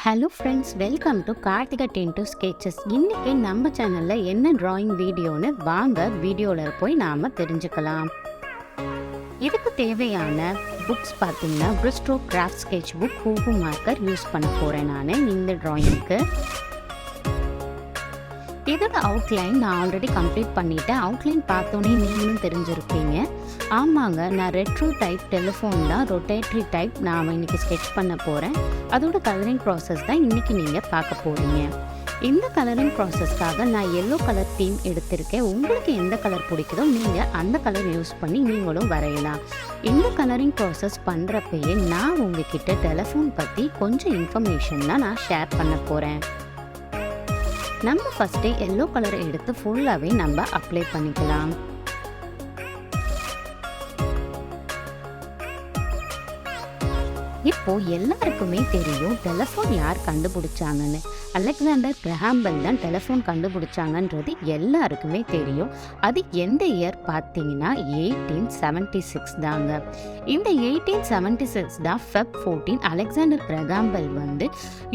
Hello friends, welcome to Karthika டென்டோ sketches. இன்றைக்கி நம்ம சேனலில் என்ன ட்ராயிங் வீடியோன்னு வாங்க வீடியோவில் போய் நாம் தெரிஞ்சுக்கலாம். இதுக்கு தேவையான புக்ஸ் பார்த்திங்கன்னா Brustro கிராஃப்ட் ஸ்கெட்ச் புக், ஹூஹு மார்க்கர் யூஸ் பண்ண போகிறேன் நான் இந்த ட்ராயிங்க்கு. இதோட அவுட்லைன் நான் ஆல்ரெடி கம்ப்ளீட் பண்ணிட்டேன். அவுட்லைன் பார்த்தோன்னே நீங்களும் தெரிஞ்சிருப்பீங்க. ஆமாங்க, நான் ரெட்ரோ டைப் டெலிஃபோன் தான், ரொட்டேட்ரி டைப் நான் இன்றைக்கி ஸ்கெட்ச் பண்ண போகிறேன். அதோட கலரிங் ப்ராசஸ் தான் இன்றைக்கி நீங்கள் பார்க்க போகிறீங்க. இந்த கலரிங் ப்ராசஸ்க்காக நான் எல்லோ கலர் தீம் எடுத்திருக்கேன். உங்களுக்கு எந்த கலர் பிடிக்குதோ நீங்கள் அந்த கலர் யூஸ் பண்ணி நீங்களும் வரையலாம். இந்த கலரிங் ப்ராசஸ் பண்ணுறப்பயே நான் உங்ககிட்ட டெலிஃபோன் பற்றி கொஞ்சம் இன்ஃபர்மேஷன் தான் நான் ஷேர் பண்ண போகிறேன். நம்ம ஃபஸ்ட்டே எல்லோ கலர் எடுத்து ஃபுல்லாகவே நம்ம அப்ளை பண்ணிக்கலாம். இப்போ எல்லாருக்குமே தெரியும் டெலிஃபோன் யார் கண்டுபிடிச்சாங்கன்னு. அலெக்சாண்டர் கிரஹாம் பெல் தான் டெலிஃபோன் கண்டுபிடிச்சாங்கன்றது எல்லாருக்குமே தெரியும். அது எந்த இயர் பார்த்தீங்கன்னா 1876 தாங்க. இந்த 1876 தான் Feb 14 அலெக்சாண்டர் கிரஹாம் பெல் வந்து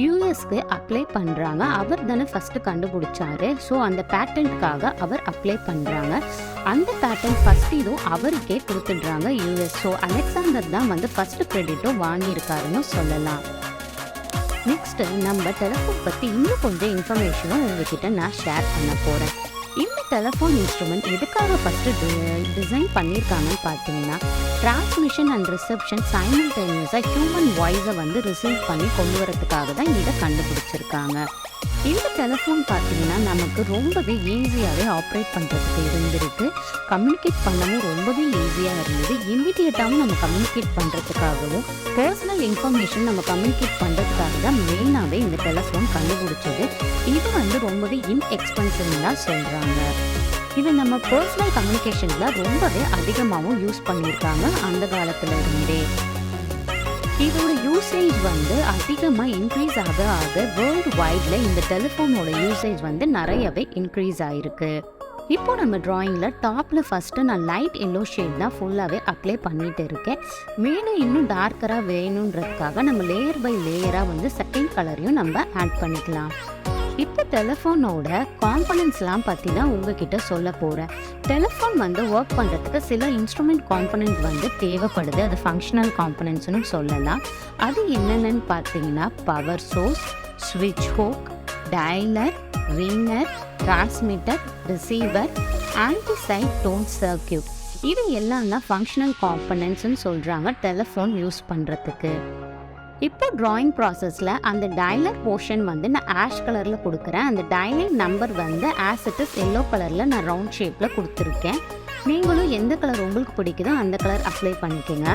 யூஎஸ்க்கு அப்ளை பண்ணுறாங்க. அவர் தானே ஃபஸ்ட்டு கண்டுபிடிச்சாரு. ஸோ அந்த பேட்டன்ட்காக அவர் அப்ளை பண்ணுறாங்க. அந்த பேட்டன்ட் ஃபஸ்ட் இதுவும் அவருக்கே கொடுத்துடுறாங்க யூஎஸ். ஸோ அலெக்சாண்டர் தான் வந்து ஃபஸ்ட்டு கிரெடிட்டும் வாங்கியிருக்காருன்னு சொல்லலாம். நெக்ஸ்ட்டு நம்ம டெலிஃபோன் பற்றி இன்னும் கொஞ்சம் இன்ஃபர்மேஷனும் உங்ககிட்ட நான் ஷேர் பண்ண போகிறேன். இந்த டெலிஃபோன் இன்ஸ்ட்ருமெண்ட் எதுக்காக ஃபஸ்ட்டு டிசைன் பண்ணியிருக்காங்கன்னு பார்த்தீங்கன்னா, டிரான்ஸ்மிஷன் அண்ட் ரிசப்ஷன் சைமல்டேனியஸாக ஹியூமன் வாய்ஸை வந்து ரிசீவ் பண்ணி கொண்டு வரதுக்காக தான் இதை கண்டுபிடிச்சிருக்காங்க. இந்த டெலிஃபோன் பார்த்தீங்கன்னா நமக்கு ரொம்பவே ஈஸியாகவே ஆப்ரேட் பண்ணுறதுக்கு இருந்திருக்கு. கம்யூனிகேட் பண்ணவும் ரொம்பவே ஈஸியாக இருந்தது. இம்மிடியேட்டாகவும் நம்ம கம்யூனிகேட் பண்ணுறதுக்காகவும் பர்சனல் இன்ஃபர்மேஷன் நம்ம கம்யூனிகேட் பண்ணுறதுக்காக தான் மெயினாகவே இந்த டெலிஃபோன் கண்டுபிடிச்சது. இது வந்து ரொம்பவே இன்எக்ஸ்பென்சிவ்னு தான் சொல்கிறாங்க. இது நம்ம பர்சனல் கம்யூனிகேஷனில் ரொம்பவே அதிகமாகவும் யூஸ் பண்ணியிருக்காங்க அந்த காலத்தில் இருந்தே. இதோட யூசேஜ் வந்து அதிகமாக இன்க்ரீஸ் ஆக வேர்ல்டு வைடில் இந்த டெலிஃபோனோட யூசேஜ் வந்து நிறையவே இன்க்ரீஸ் ஆகிருக்கு. இப்போ நம்ம ட்ராயிங்கில் டாப்பில் ஃபஸ்ட்டு நான் லைட் எல்லோ ஷேட் தான் ஃபுல்லாகவே அப்ளை பண்ணிட்டு இருக்கேன். மேலும் இன்னும் டார்க்கராக வேணுன்றதுக்காக நம்ம லேயர் பை லேயராக வந்து செகண்ட் கலரையும் நம்ம ஆட் பண்ணிக்கலாம். இப்போ டெலிஃபோனோட காம்பனன்ட்ஸ்லாம் பற்றி தான் உங்ககிட்ட சொல்ல போகிறேன். டெலிஃபோன் வந்து ஒர்க் பண்ணுறதுக்கு சில இன்ஸ்ட்ருமெண்ட் காம்பனன்ட் வந்து தேவைப்படுது. அது ஃபங்க்ஷனல் காம்பனன்ட்ஸ்னு சொல்லலாம். அது என்னென்னு பார்த்தீங்கன்னா பவர் சோர்ஸ், ஸ்விட்ச் hook, dialer, ringer, transmitter, receiver, antisidetone circuit. இது எல்லாம் தான் ஃபங்க்ஷனல் காம்பனன்ட்ஸ்னு சொல்கிறாங்க டெலிஃபோன் யூஸ் பண்ணுறதுக்கு. இப்போ ட்ராயிங் ப்ராசஸில் அந்த டயலர் போர்ஷன் வந்து நான் ஆஷ் கலரில் கொடுக்குறேன். அந்த டயலர் நம்பர் வந்து ஆஸ் இட் இஸ் எல்லோ கலரில் நான் ரவுண்ட் ஷேப்பில் கொடுத்துருக்கேன். நீங்களும் எந்த கலர் உங்களுக்கு பிடிக்குதோ அந்த கலர் அப்ளை பண்ணிக்கோங்க.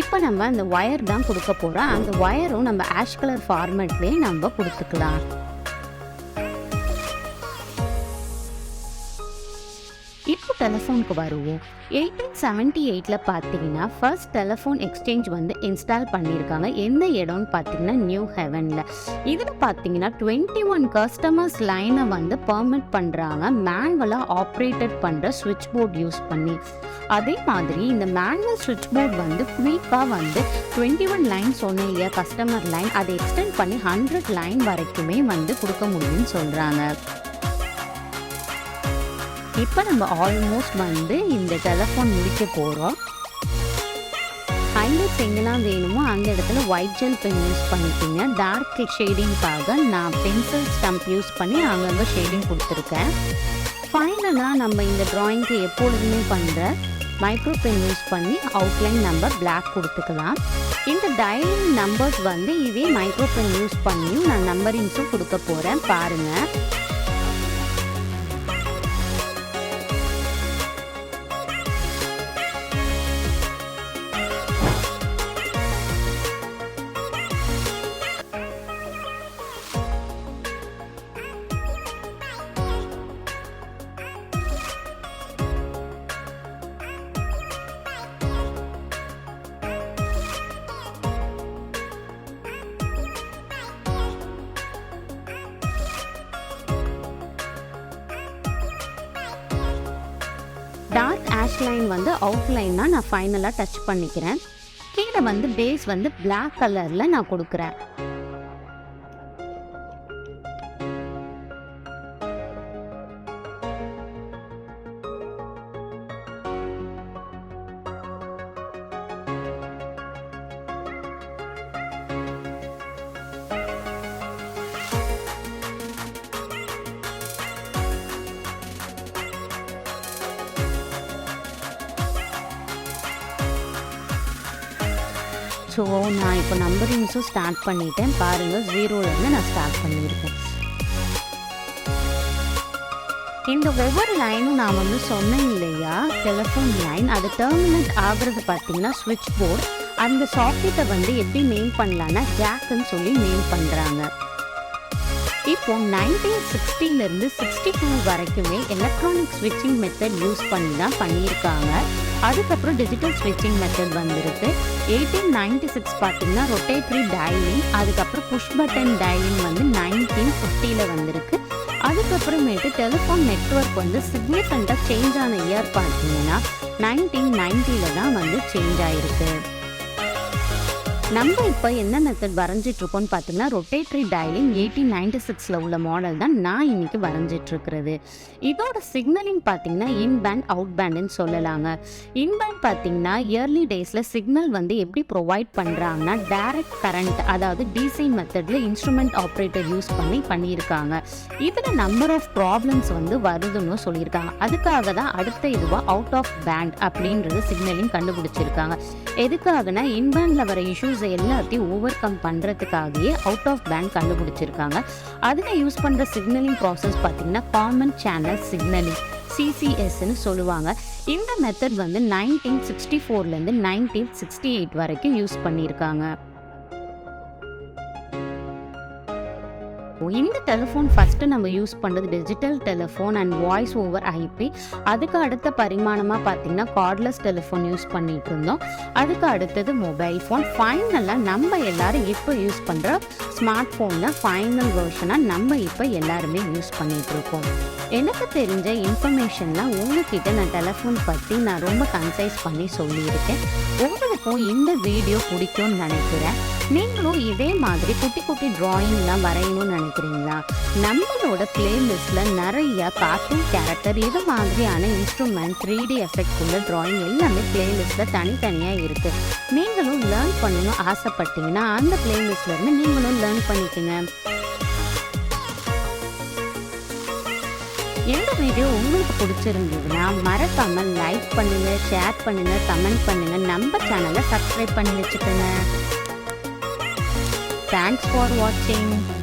இப்போ நம்ம அந்த ஒயர் தான் கொடுக்க போகிறோம். அந்த ஒயரும் நம்ம ஆஷ் கலர் ஃபார்மேட்லேயே நம்ம கொடுத்துக்கலாம். இப்போ டெலிஃபோனுக்கு வருவோம். 1878 பார்த்தீங்கன்னா ஃபர்ஸ்ட் டெலிஃபோன் எக்ஸ்சேஞ்ச் வந்து இன்ஸ்டால் பண்ணியிருக்காங்க. எந்த இடம்னு பார்த்தீங்கன்னா நியூ ஹெவனில். இதில் பார்த்தீங்கன்னா 21 கஸ்டமர்ஸ் லைனை வந்து பர்மிட் பண்ணுறாங்க மேனுவலாக ஆப்ரேட்டட் பண்ணுற ஸ்விட்ச் போர்ட் யூஸ் பண்ணி. அதே மாதிரி இந்த மேனுவல் ஸ்விட்ச் போர்ட் வந்து குயிக்காக வந்து 21 லைன் சொன்ன இல்லையா கஸ்டமர் லைன், அதை எக்ஸ்டெண்ட் பண்ணி 100 லைன் வரைக்குமே வந்து கொடுக்க முடியும்னு சொல்கிறாங்க. இப்போ நம்ம ஆல்மோஸ்ட் வந்து இந்த டெலிஃபோன் முடிக்க போகிறோம். ஹைலைட்ஸ் எங்கெல்லாம் வேணுமோ அந்த இடத்துல ஒயிட் ஜெல் பென் யூஸ் பண்ணிக்கிங்க. டார்க் ஷேடிங்காக நான் பென்சில் ஸ்டம்ப் யூஸ் பண்ணி அங்கங்கே ஷேடிங் கொடுத்துருக்கேன். ஃபைனலாக நம்ம இந்த ட்ராயிங்க்கு எப்பொழுதுமே பண்ணுற மைக்ரோ பென் யூஸ் பண்ணி அவுட்லைன் நம்பர் பிளாக் கொடுத்துக்கலாம். இந்த டயலிங் நம்பர்ஸ் வந்து இதே மைக்ரோ பென் யூஸ் பண்ணியும் நான் நம்பரிங்ஸும் கொடுக்க போகிறேன், பாருங்கள். டேஷ் லைன் வந்து அவுட்லைனாக நான் ஃபைனலாக டச் பண்ணிக்கிறேன். கீழே வந்து பேஸ் வந்து பிளாக் கலரில் நான் கொடுக்குறேன். ஸோ நான் இப்போ நம்பரிங்ஸும் ஸ்டார்ட் பண்ணிட்டேன். பாருங்கள், 0லேருந்து நான் ஸ்டார்ட் பண்ணியிருக்கேன். இந்த ஒவ்வொரு லைனும் நான் வந்து சொன்னேன் இல்லையா, டெலிஃபோன் லைன் அது டெர்மினேட் ஆகிறது பார்த்தீங்கன்னா ஸ்விட்ச் போர்டு. அந்த சாக்கெட்டை வந்து எப்படி நேம் பண்ணலான்னா ஜாக்குன்னு சொல்லி நேம் பண்ணுறாங்க. இப்போ 1960லேருந்து 62 வரைக்குமே எலக்ட்ரானிக் ஸ்விட்சிங் மெத்தட் யூஸ் பண்ணி தான் பண்ணியிருக்காங்க. அதுக்கப்புறம் டிஜிட்டல் ஸ்விட்சிங் மெத்தட் வந்திருக்கு. 1896 பார்த்தீங்கன்னா ரொட்டேட்ரி டயலிங், அதுக்கப்புறம் புஷ் பட்டன் டயலிங் வந்து 1950ல் வந்திருக்கு. அதுக்கப்புறமேட்டு டெலிஃபோன் நெட்வொர்க் வந்து சிக்னிஃபிகண்ட்டாக சேஞ்ச் ஆன இயர் பார்த்தீங்கன்னா 1990ல் தான் வந்து சேஞ்ச் ஆகிருக்கு. நம்ம இப்போ என்ன மெத்தட் வரைஞ்சிட்ருக்கோன்னு பார்த்தீங்கன்னா ரொட்டேட்ரி டயலிங் 1896ல் உள்ள மாடல் தான் நான் இன்னைக்கு வரைஞ்சிட்ருக்கிறது. இதோட சிக்னலிங் பார்த்தீங்கன்னா இன்பேண்ட் அவுட் பேண்டுன்னு சொல்லலாங்க. இன்பேண்ட் பார்த்தீங்கன்னா இயர்லி டேஸில் சிக்னல் வந்து எப்படி ப்ரொவைட் பண்ணுறாங்கன்னா டைரக்ட் கரண்ட், அதாவது டிசி மெத்தடில் இன்ஸ்ட்ருமெண்ட் ஆப்ரேட்டர் யூஸ் பண்ணியிருக்காங்க. இதில் நம்பர் ஆஃப் ப்ராப்ளம்ஸ் வந்து வருதுன்னு சொல்லியிருக்காங்க. அதுக்காக தான் அடுத்த இதுவாக அவுட் ஆஃப் பேண்ட் அப்படின்றது சிக்னலிங் கண்டுபிடிச்சிருக்காங்க. எதுக்காகனா இன்பேண்டில் வர இஷ்யூஸ் எல்லாத்தையும் ஓவர் கம் பண்ணுறதுக்காகவே அவுட் ஆஃப் பேண்ட் கண்டுபிடிச்சிருக்காங்க. அதில் யூஸ் பண்ணுற சிக்னலிங் ப்ராசஸ் பார்த்தீங்கன்னா காமன் சேனல் சிக்னலிங், CCSன்னு சொல்லுவாங்க. இந்த மெத்தட் வந்து 1964லேருந்து 1968 வரைக்கும் யூஸ் பண்ணியிருக்காங்க. இந்த டெலிஃபோன் ஃபஸ்ட்டு நம்ம யூஸ் பண்ணுறது digital telephone and voice over IP. அதுக்கு அடுத்த பரிமாணமாக பார்த்தீங்கன்னா கார்ட்லெஸ் டெலிஃபோன் யூஸ் பண்ணிகிட்டு இருந்தோம். அதுக்கு அடுத்தது மொபைல் ஃபோன். ஃபைனலாக நம்ம எல்லாரும் இப்போ யூஸ் பண்ணுற ஸ்மார்ட் ஃபோன் தான் ஃபைனல் வெர்ஷனாக நம்ம இப்போ எல்லாருமே யூஸ் பண்ணிகிட்ருக்கோம். எனக்கு தெரிஞ்ச இன்ஃபர்மேஷன்லாம் உங்ககிட்ட நான் டெலிஃபோன் பற்றி நான் ரொம்ப கன்சைஸ் பண்ணி சொல்லியிருக்கேன். உங்களுக்கும் இந்த வீடியோ பிடிக்கும்னு நினைக்கிறேன். நீங்களும் இதே மாதிரி குட்டி குட்டி ட்ராயிங்லாம் வரையணும்னு நினைக்கிறீங்களா? நம்மளோட பிளேலிஸ்ட்டில் நிறைய கார்ட்டூன் கேரக்டர் இது மாதிரியான இன்ஸ்ட்ருமெண்ட் 3D எஃபெக்ட் உள்ள ட்ராயிங் எல்லாமே பிளேலிஸ்ட்டில் தனித்தனியாக இருக்குது. நீங்களும் லேர்ன் பண்ணணும் ஆசைப்பட்டீங்கன்னா அந்த பிளேலிஸ்ட்லேருந்து நீங்களும் லேர்ன் பண்ணிக்கோங்க. இந்த வீடியோ உங்களுக்கு பிடிச்சிருந்ததுன்னா மறக்காமல் லைக் பண்ணுங்கள், ஷேர் பண்ணுங்கள், கமெண்ட் பண்ணுங்கள், நம்ம சேனலை சப்ஸ்கிரைப் பண்ணி வச்சுக்கோங்க. Thanks for watching.